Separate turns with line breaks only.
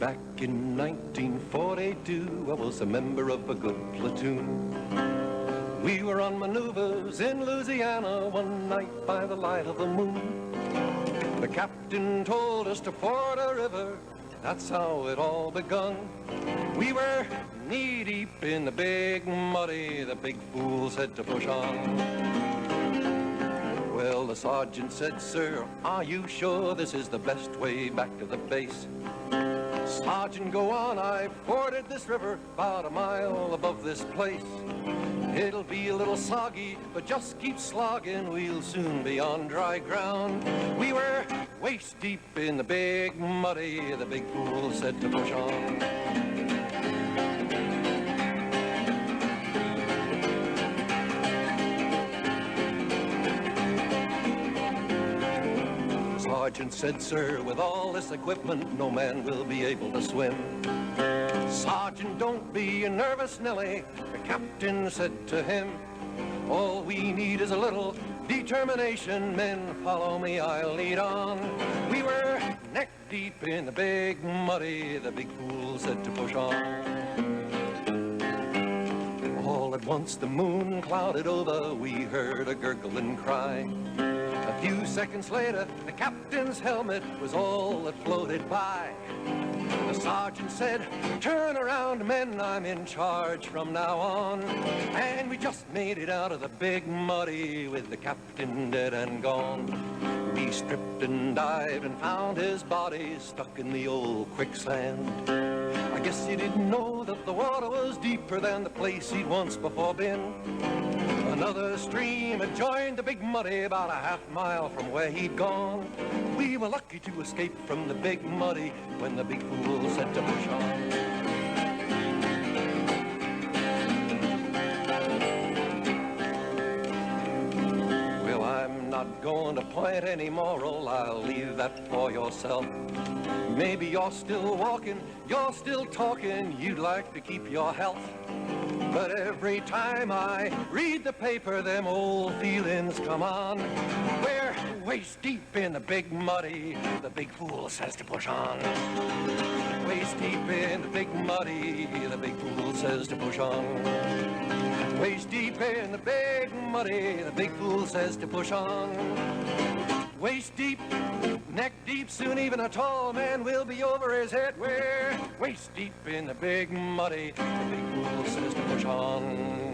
Back in 1942, I was a member of a good platoon. We were on maneuvers in Louisiana one night by the light of the moon. The captain told us to ford a river, that's how it all begun. We were knee-deep in the big muddy, the big fool said to push on. Well, the sergeant said, "Sir, are you sure this is the best way back to the base?" "Sergeant, go on, I forded this river about a mile above this place. It'll be a little soggy, but just keep slogging, we'll soon be on dry ground." We were waist deep in the big muddy, the big fool said to push on. Sergeant said, "Sir, with all this equipment, no man will be able to swim." "Sergeant, don't be nervous, Nellie," the captain said to him. "All we need is a little determination. Men, follow me, I'll lead on." We were neck deep in the big muddy, the big fool said to push on. All at once the moon clouded over, we heard a gurgling cry. A few seconds later, the captain's helmet was all that floated by. The sergeant said, "Turn around, men, I'm in charge from now on." And we just made it out of the big muddy with the captain dead and gone. We stripped and dived and found his body stuck in the old quicksand. I guess he didn't know that the water was deeper than the place he'd once before been. Another stream had joined the big muddy about a half-mile from where he'd gone. We were lucky to escape from the big muddy when the big fool said to push on. Well, I'm not going to point any moral, I'll leave that for yourself. Maybe you're still walking, you're still talking, you'd like to keep your health. But every time I read the paper, them old feelings come on. We're waist deep in the big muddy, the big fool says to push on. Waist deep in the big muddy, the big fool says to push on. Waist deep in the big muddy, the big fool says to push on. Waist deep, neck deep, soon even a tall man will be over his head. We're waist deep in the big muddy, the big fool says to push on.